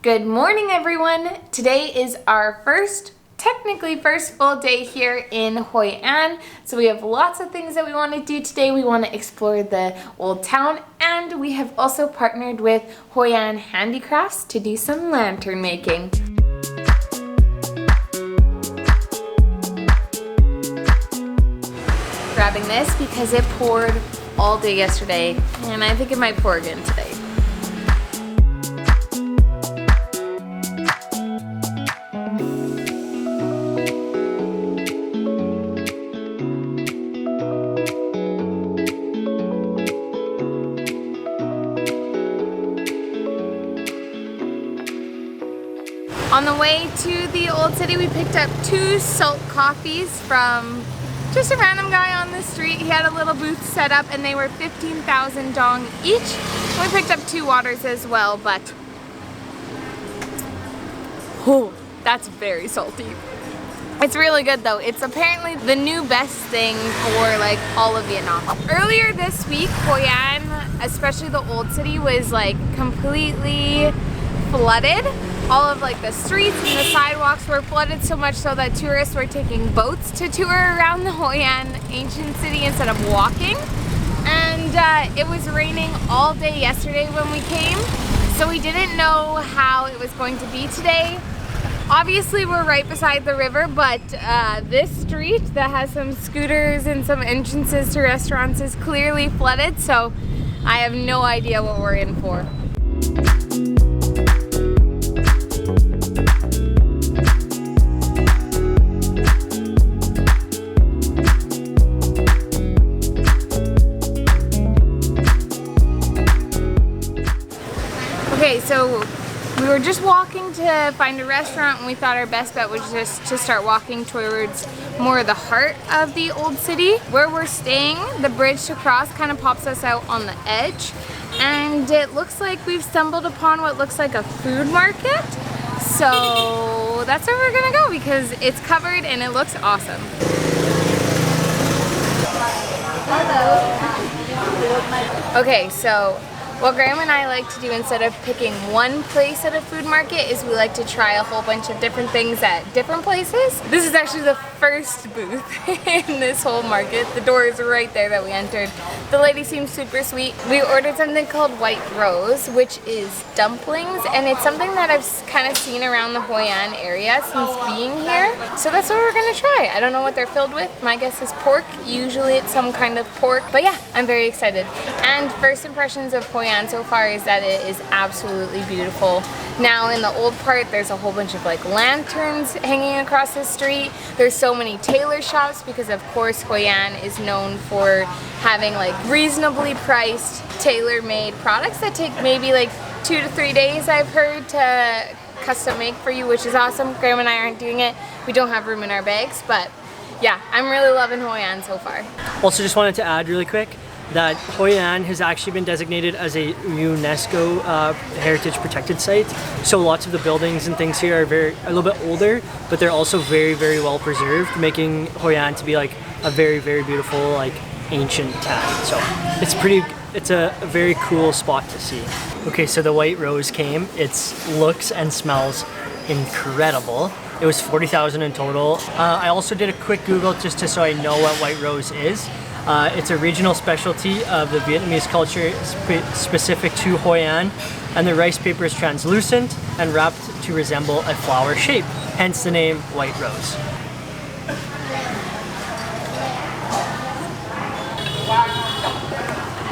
Good morning, everyone. Today is our technically first full day here in Hoi An. So we have lots of things that we want to do today. We want to explore the old town, and we have also partnered with Hoi An Handicrafts to do some lantern making. Grabbing this because it poured all day yesterday, and I think it might pour again today. On the way to the old city, we picked up 2 salt coffees from just a random guy on the street. He had a little booth set up and they were 15,000 dong each. We picked up 2 waters as well, but oh, that's very salty. It's really good though. It's apparently the new best thing for like all of Vietnam. Earlier this week, Hoi An, especially the old city, was like completely flooded. All of like the streets and the sidewalks were flooded so much so that tourists were taking boats to tour around the Hoi An ancient city instead of walking. And it was raining all day yesterday when we came, so we didn't know how it was going to be today. Obviously we're right beside the river, but this street that has some scooters and some entrances to restaurants is clearly flooded, so I have no idea what we're in for. Okay, so we were just walking to find a restaurant and we thought our best bet was just to start walking towards more of the heart of the old city. Where we're staying, the bridge to cross kind of pops us out on the edge, and it looks like we've stumbled upon what looks like a food market. So that's where we're gonna go because it's covered and it looks awesome. Okay, so what Graham and I like to do instead of picking one place at a food market is we like to try a whole bunch of different things at different places. This is actually the first booth in this whole market. The door is right there that we entered. The lady seems super sweet. We ordered something called White Rose, which is dumplings, and it's something that I've kind of seen around the Hoi An area since being here. So that's what we're gonna try. I don't know what they're filled with. My guess is pork. Usually it's some kind of pork, but yeah, I'm very excited. And first impressions of Hoi An so far is that it is absolutely beautiful. Now in the old part, there's a whole bunch of like lanterns hanging across the street. There's so many tailor shops because of course Hoi An is known for having like reasonably priced tailor-made products that take maybe like 2 to 3 days, I've heard, to custom make for you, which is awesome. Graham and I aren't doing it. We don't have room in our bags, but yeah, I'm really loving Hoi An so far. Also just wanted to add really quick that Hoi An has actually been designated as a UNESCO heritage protected site. So lots of the buildings and things here are a little bit older, but they're also very, very well preserved, making Hoi An to be like a very, very beautiful, like ancient town. So it's a very cool spot to see. Okay, so the White Rose came. It looks and smells incredible. It was 40,000 in total. I also did a quick Google just so I know what White Rose is. It's a regional specialty of the Vietnamese culture specific to Hoi An, and the rice paper is translucent and wrapped to resemble a flower shape, hence the name White Rose.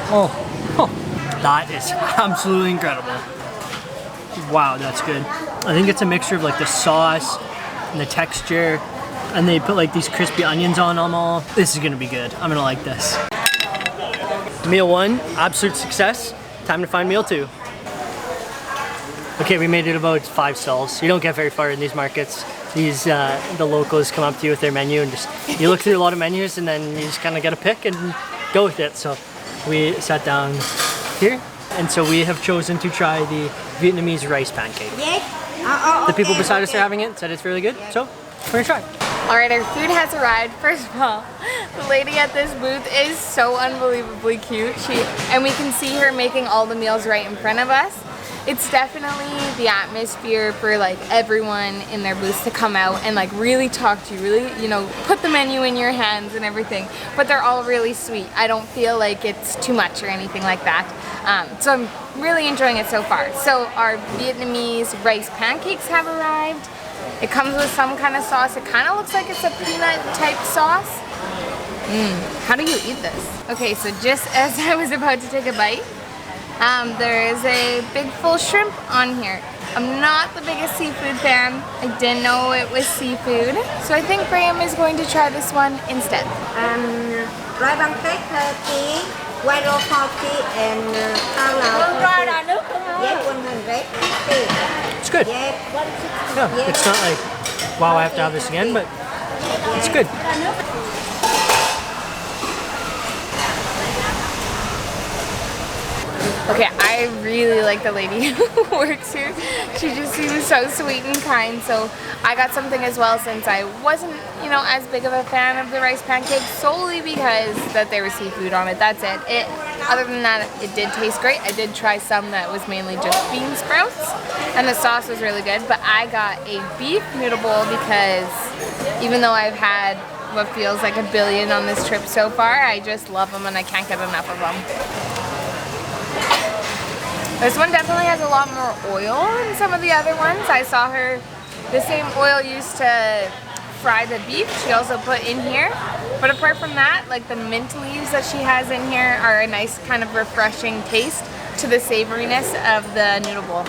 Oh, that is absolutely incredible. Wow, that's good. I think it's a mixture of like the sauce and the texture, and they put like these crispy onions on them all. This is gonna be good. I'm gonna like this. Meal 1, absolute success. Time to find meal 2. Okay, we made it about 5 stalls. You don't get very far in these markets. The locals come up to you with their menu and just, you look through a lot of menus and then you just kind of get a pick and go with it. So we sat down here, and so we have chosen to try the Vietnamese rice pancake. The people beside us are having it, said it's really good, so we're gonna try. Alright, our food has arrived. First of all, the lady at this booth is so unbelievably cute. And we can see her making all the meals right in front of us. It's definitely the atmosphere for like everyone in their booths to come out and like really talk to you, really, you know, put the menu in your hands and everything. But they're all really sweet. I don't feel like it's too much or anything like that. So I'm really enjoying it so far. So our Vietnamese rice pancakes have arrived. It comes with some kind of sauce. It kind of looks like it's a peanut type sauce. How do you eat this? Okay, so just as I was about to take a bite, there is a big full shrimp on here. I'm not the biggest seafood fan. I didn't know it was seafood. So I think Graham is going to try this one instead. Rice pancake 30, white roll 40, and khao lao 40. Yes, 150. It's good. Yes. Yeah, it's not like, wow, I have to have this again, but it's good. Okay, I really like the lady who works here. She just seems so sweet and kind. So I got something as well since I wasn't, you know, as big of a fan of the rice pancakes, solely because that there was seafood on it. That's it. Other than that, it did taste great. I did try some that was mainly just bean sprouts, and the sauce was really good. But I got a beef noodle bowl because even though I've had what feels like a billion on this trip so far, I just love them and I can't get enough of them. This one definitely has a lot more oil than some of the other ones. I saw her, the same oil used to fry the beef, she also put in here. But apart from that, like the mint leaves that she has in here are a nice kind of refreshing taste to the savoriness of the noodle bowl.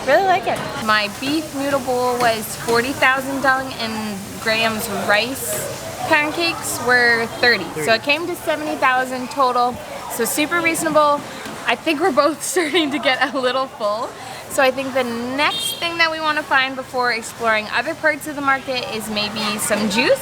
Really like it. My beef noodle bowl was 40,000 dong and Graham's rice pancakes were 30. So it came to 70,000 total. So super reasonable. I think we're both starting to get a little full. So I think the next thing that we want to find before exploring other parts of the market is maybe some juice.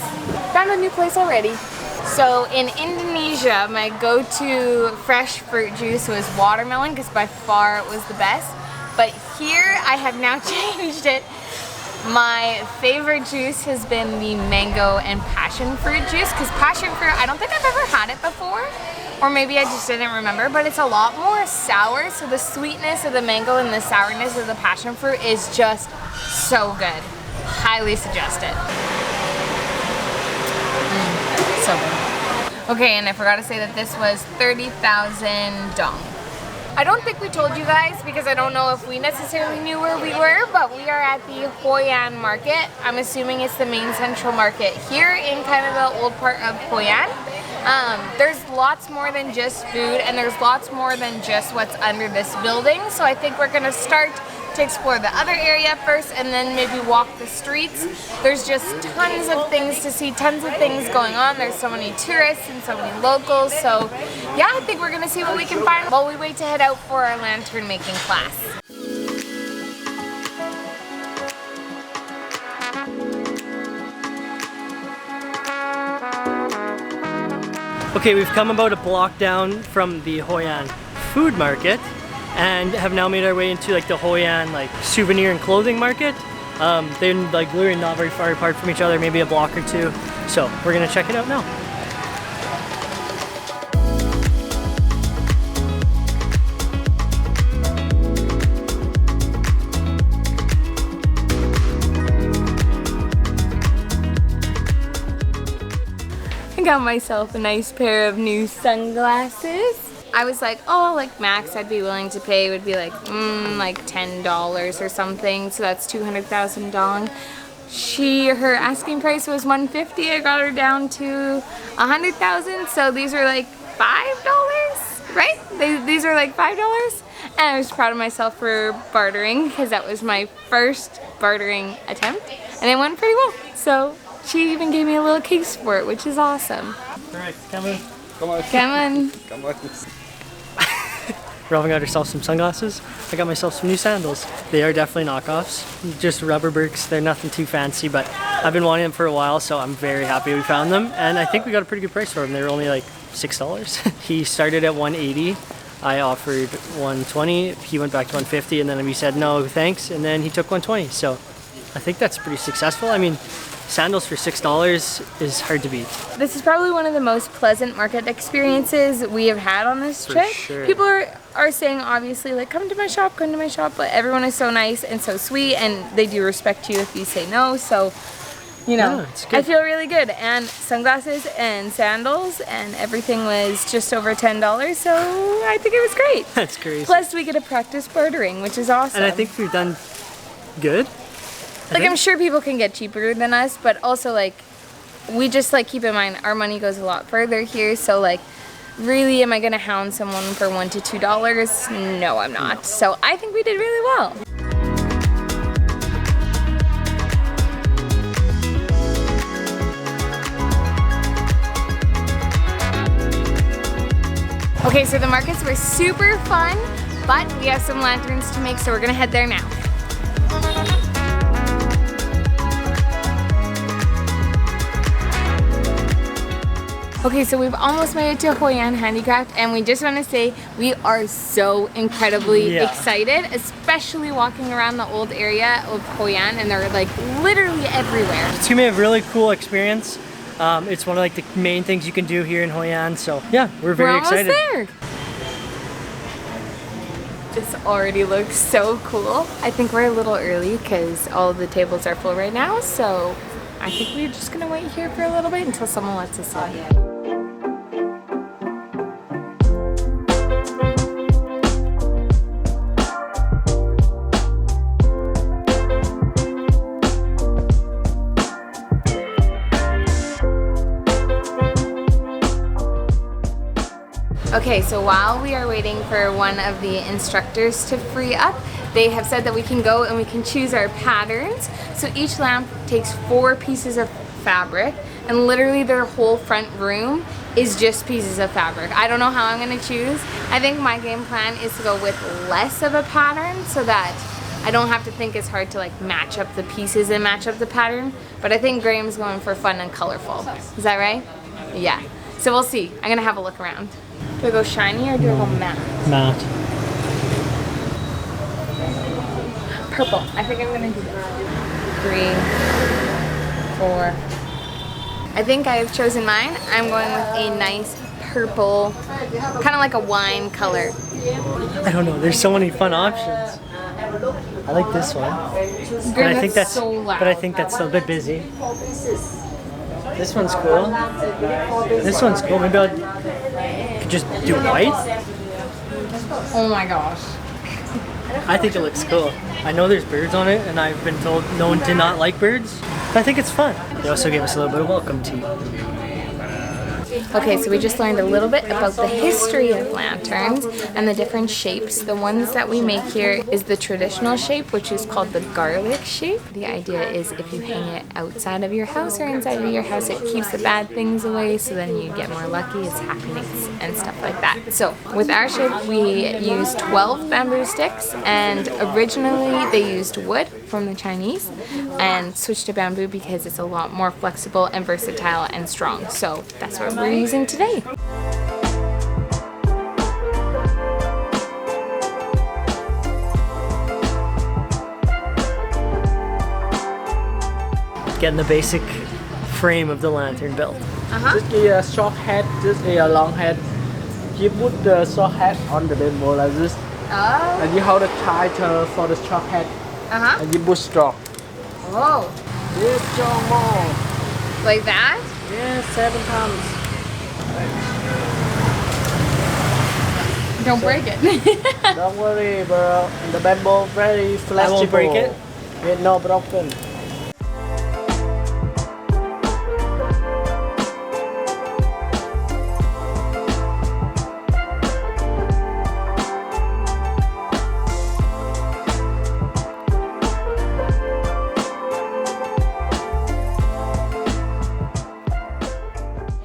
Found a new place already. So in Indonesia, my go-to fresh fruit juice was watermelon because by far it was the best. But here I have now changed it. My favorite juice has been the mango and passion fruit juice because passion fruit, I don't think I've ever had it before. Or maybe I just didn't remember, but it's a lot more sour, so the sweetness of the mango and the sourness of the passion fruit is just so good. Highly suggest it. So good. Okay, and I forgot to say that this was 30,000 dong. I don't think we told you guys because I don't know if we necessarily knew where we were, but we are at the Hoi An market. I'm assuming it's the main central market here in kind of the old part of Hoi An. There's lots more than just food and there's lots more than just what's under this building. So I think we're gonna start to explore the other area first and then maybe walk the streets. There's just tons of things to see, tons of things going on. There's so many tourists and so many locals. So yeah, I think we're gonna see what we can find while we wait to head out for our lantern making class. Okay, we've come about a block down from the Hoi An food market and have now made our way into like the Hoi An like souvenir and clothing market. They're like literally not very far apart from each other, maybe a block or two. So we're gonna check it out now. Got myself a nice pair of new sunglasses. I was like, oh, like max I'd be willing to pay would be like $10 or something. So that's 200,000 dong. Her asking price was 150. I got her down to 100,000. So these are like $5, right? These are like $5. And I was proud of myself for bartering because that was my first bartering attempt. And it went pretty well. So she even gave me a little case for it, which is awesome. All right, come on. Come on. Come on. Come on. Robin got herself some sunglasses. I got myself some new sandals. They are definitely knockoffs, just rubber Birks. They're nothing too fancy, but I've been wanting them for a while, so I'm very happy we found them. And I think we got a pretty good price for them. They were only like $6. He started at 180. I offered 120. He went back to 150, and then we said no thanks, and then he took 120. So I think that's pretty successful. I mean, sandals for $6 is hard to beat. This is probably one of the most pleasant market experiences we have had on this trip. Sure. People are saying obviously like come to my shop, but everyone is so nice and so sweet, and they do respect you if you say no. So you know, I feel really good. And sunglasses and sandals and everything was just over $10, so I think it was great. That's crazy. Plus we get to practice bartering, which is awesome. And I think we've done good. Like I'm sure people can get cheaper than us, but also like we just like keep in mind our money goes a lot further here, so like really am I gonna hound someone for $1 to $2? No, I'm not. So I think we did really well. Okay, so the markets were super fun, but we have some lanterns to make, so we're gonna head there now. Okay, so we've almost made it to Hoi An Handicraft, and we just want to say we are so incredibly excited, especially walking around the old area of Hoi An, and they're like literally everywhere. It's gonna be a really cool experience. It's one of like the main things you can do here in Hoi An, so yeah, we're very excited. We're almost there. This already looks so cool. I think we're a little early because all of the tables are full right now, so I think we're just gonna wait here for a little bit until someone lets us in. Okay, so while we are waiting for one of the instructors to free up, they have said that we can go and we can choose our patterns. So each lamp takes 4 pieces of fabric, and literally their whole front room is just pieces of fabric. I don't know how I'm gonna choose. I think my game plan is to go with less of a pattern so that I don't have to think as hard to like match up the pieces and match up the pattern. But I think Graham's going for fun and colorful. Is that right? Yeah. So we'll see. I'm gonna have a look around. Do I go shiny or do I go matte? Matte. Purple. I think I'm gonna do that. 3, 4. I think I have chosen mine. I'm going with a nice purple, kind of like a wine color. I don't know. There's so many fun options. I like this one. But I think that's so loud. But I think that's a bit busy. This one's cool. This one's cool. Maybe I could just do white. Oh my gosh. I think it looks cool. I know there's birds on it, and I've been told no one did not like birds. But I think it's fun. They also gave us a little bit of welcome tea. Okay, so we just learned a little bit about the history of lanterns and the different shapes. The ones that we make here is the traditional shape, which is called the garlic shape. The idea is if you hang it outside of your house or inside of your house, it keeps the bad things away, so then you get more lucky, it's happiness and stuff like that. So with our shape, we use 12 bamboo sticks, and originally they used wood from the Chinese and switched to bamboo because it's a lot more flexible and versatile and strong. So that's what we're using today. Getting the basic frame of the lantern built. Just a short head, just a long head. You put the short head on the bamboo like this. Oh. And you hold it tighter for the short head. And you push strong. Oh. Yes, strong more. Like that? Yes, 7 times. Don't break it. Don't worry, bro. The bamboo very flexible. I won't break it? It's not broken.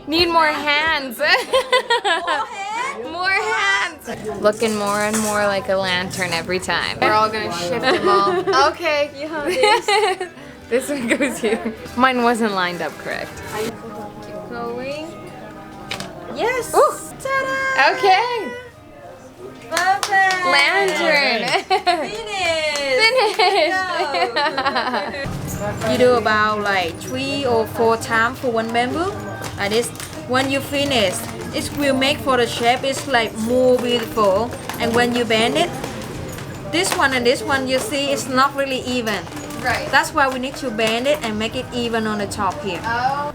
Need more hands. More hands. Looking more and more like a lantern every time. We're all gonna shift them all. Okay. This one goes here. Mine wasn't lined up correct. Keep going. Yes. Ooh. Ta-da! Okay. Perfect. Lantern. Finished. You do about like 3 or 4 times for one bamboo. Like this. When you finish, it will make for the shape it's like more beautiful. And when you bend it, this one and this one, you see it's not really even. Right. That's why we need to bend it and make it even on the top here.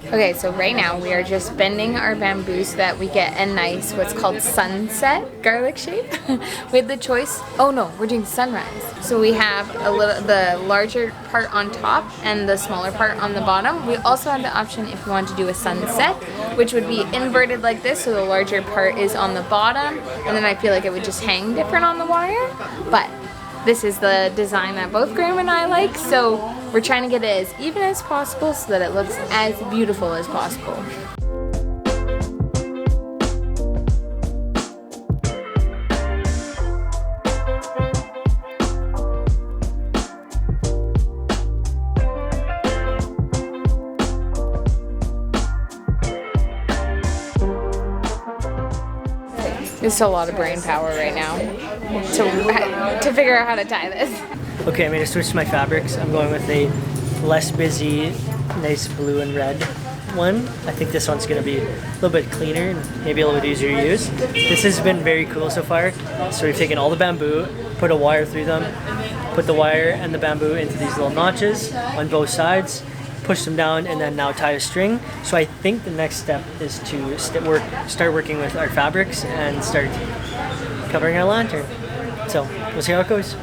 Okay, so right now we are just bending our bamboo so that we get a nice, what's called sunset garlic shape. We had the choice, oh no, we're doing sunrise. So we have the larger part on top and the smaller part on the bottom. We also have the option if you want to do a sunset, which would be inverted like this, so the larger part is on the bottom, and then I feel like it would just hang different on the wire. But this is the design that both Graham and I like, so we're trying to get it as even as possible so that it looks as beautiful as possible. It's a lot of brain power right now to figure out how to tie this. Okay, I'm gonna switch to my fabrics. I'm going with a less busy, nice blue and red one. I think this one's gonna be a little bit cleaner and maybe a little bit easier to use. This has been very cool so far. So we've taken all the bamboo, put a wire through them, put the wire and the bamboo into these little notches on both sides, push them down, and then now tie a string. So I think the next step is to start working with our fabrics and start covering our lantern. So we'll see how it goes.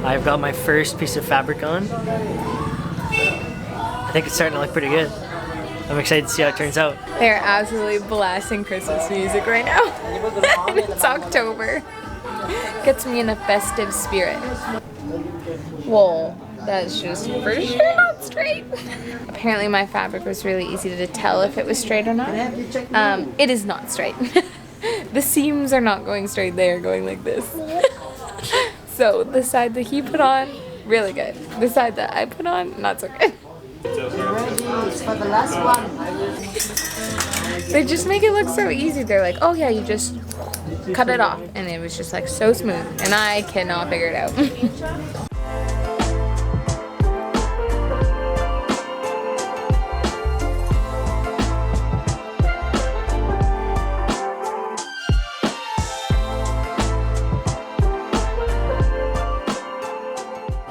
I've got my first piece of fabric on. I think it's starting to look pretty good. I'm excited to see how it turns out. They're absolutely blasting Christmas music right now. It's October. Gets me in a festive spirit. Well, that's just for sure not straight. Apparently my fabric was really easy to tell if it was straight or not. It is not straight. The seams are not going straight, they are going like this. So the side that he put on, really good. The side that I put on, not so good. For the last one. They just make it look so easy. They're like, oh yeah, you just cut it off. And it was just like so smooth. And I cannot figure it out.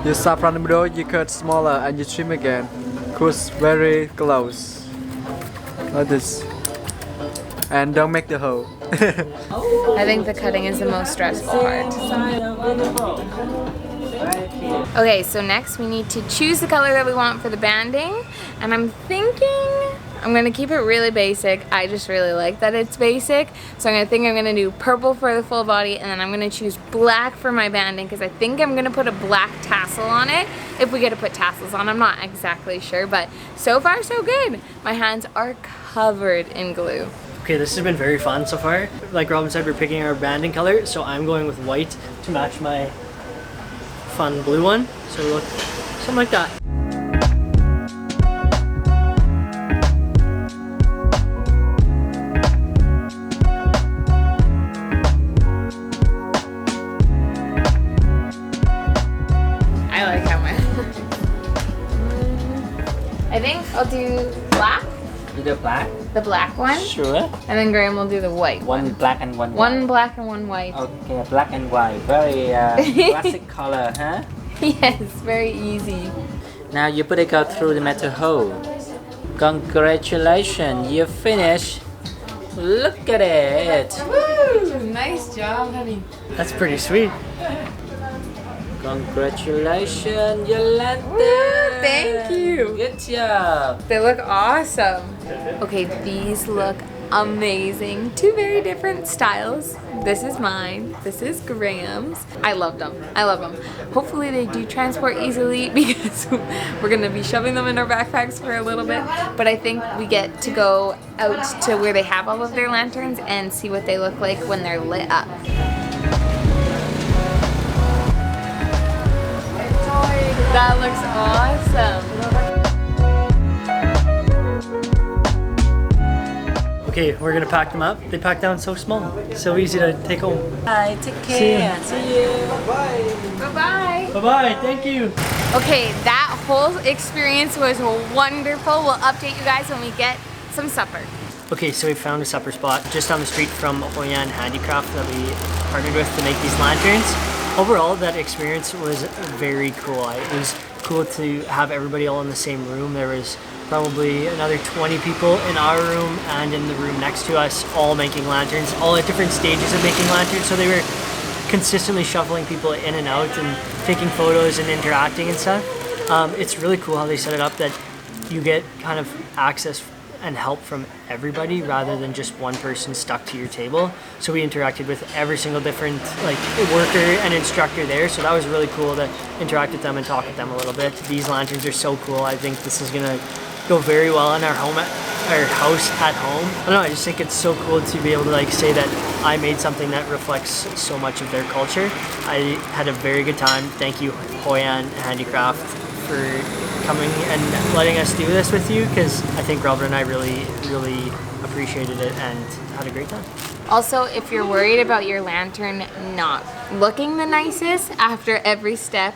You start from the middle, you cut smaller and you trim again. Close very close. Like this. And don't make the hole. I think the cutting is the most stressful part. Okay, so next we need to choose the color that we want for the banding. And I'm thinking I'm gonna keep it really basic. I just really like that it's basic. So I'm gonna do purple for the full body, and then I'm gonna choose black for my banding because I think I'm gonna put a black tassel on it. If we get to put tassels on, I'm not exactly sure, but so far so good. My hands are covered in glue. Okay, this has been very fun so far. Like Robin said, we're picking our banding color, so I'm going with white to match my fun blue one. So look, something like that. I like how my I think I'll do black. You do black? The black one. Sure. And then Graham will do the white One black and one white. One black and one white. Okay, black and white. Very classic color, huh? Yes, very easy. Now you put it out through the metal hole. Congratulations, you finished. Look at it. Woo! Nice job, honey. That's pretty sweet. Congratulations, Yolanda. Woo, thank you. Good job. They look awesome. Okay, these look amazing. Two very different styles. This is mine. This is Graham's. I love them. I love them. Hopefully they do transport easily because we're going to be shoving them in our backpacks for a little bit. But I think we get to go out to where they have all of their lanterns and see what they look like when they're lit up. That looks awesome. Okay, we're gonna pack them up. They pack down so small, so easy to take home. Bye, take care. See you. Bye-bye. Bye-bye, thank you. Okay, that whole experience was wonderful. We'll update you guys when we get some supper. Okay, so we found a supper spot just down the street from Hoi An Handicrafts that we partnered with to make these lanterns. Overall, that experience was very cool. It was cool to have everybody all in the same room. There was probably another 20 people in our room and in the room next to us, all making lanterns, all at different stages of making lanterns. So they were consistently shuffling people in and out and taking photos and interacting and stuff. It's really cool how they set it up that you get kind of access and help from everybody rather than just one person stuck to your table. So we interacted with every single different like worker and instructor there. So that was really cool to interact with them and talk with them a little bit. These lanterns are so cool. I think this is gonna go very well in our house at home. I don't know, I just think it's so cool to be able to like say that I made something that reflects so much of their culture. I had a very good time. Thank you, Hoi An Handicraft, for coming and letting us do this with you, because I think Robert and I really appreciated it and had a great time. Also, if you're worried about your lantern not looking the nicest after every step,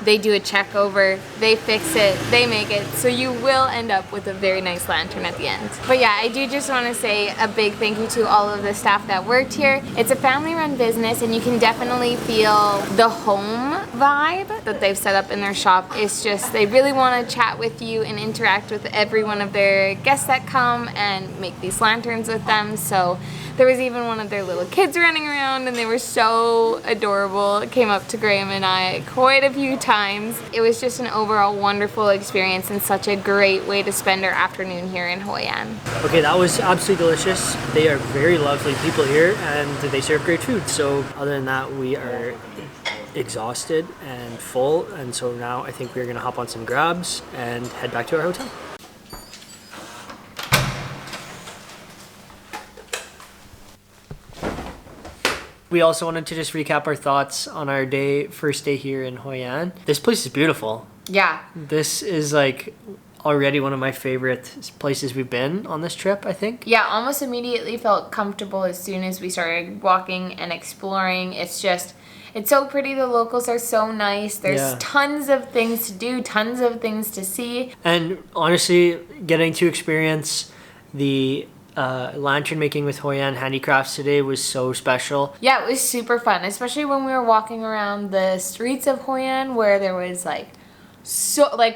they do a check over, they fix it, they make it, so you will end up with a very nice lantern at the end. But yeah, I do just want to say a big thank you to all of the staff that worked here. It's a family-run business and you can definitely feel the home vibe that they've set up in their shop. It's just, they really want to chat with you and interact with every one of their guests that come and make these lanterns with them. So there was even one of their little kids running around and they were so adorable. It came up to Graham and I quite a few times. It was just an overall wonderful experience and such a great way to spend our afternoon here in Hoi An. Okay, that was absolutely delicious. They are very lovely people here and they serve great food. So other than that, we are exhausted and full, and so now I think we're gonna hop on some grabs and head back to our hotel. We also wanted to just recap our thoughts on our first day here in Hoi An. This place is beautiful. Yeah. This is like already one of my favorite places we've been on this trip, I think. Yeah, almost immediately felt comfortable as soon as we started walking and exploring. It's just, it's so pretty. The locals are so nice. There's tons of things to do, tons of things to see. And honestly, getting to experience the lantern making with Hoi An Handicrafts today was so special. Yeah, it was super fun, especially when we were walking around the streets of Hoi An where there was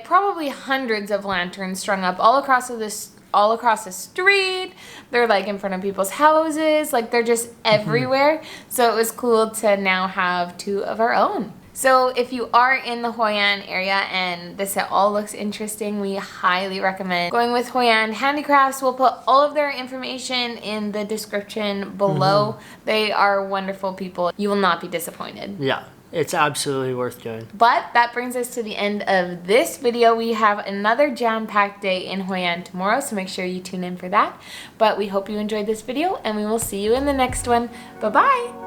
probably hundreds of lanterns strung up all across the street. They're like in front of people's houses, like they're just everywhere. So it was cool to now have 2 of our own. So if you are in the Hoi An area and this at all looks interesting, we highly recommend going with Hoi An Handicrafts. We'll put all of their information in the description below. They are wonderful people. You will not be disappointed. Yeah, it's absolutely worth doing. But that brings us to the end of this video. We have another jam-packed day in Hoi An tomorrow, so make sure you tune in for that. But we hope you enjoyed this video and we will see you in the next one. Bye-bye!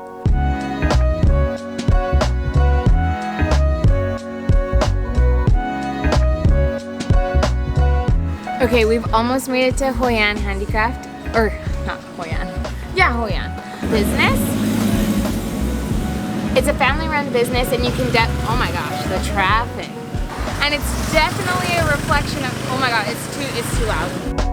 Okay, we've almost made it to Hoi An Handicraft, or not Hoi An. Yeah, Hoi An. Business. It's a family-run business, and you can oh my gosh, the traffic. And it's definitely a reflection of, oh my god, it's too loud.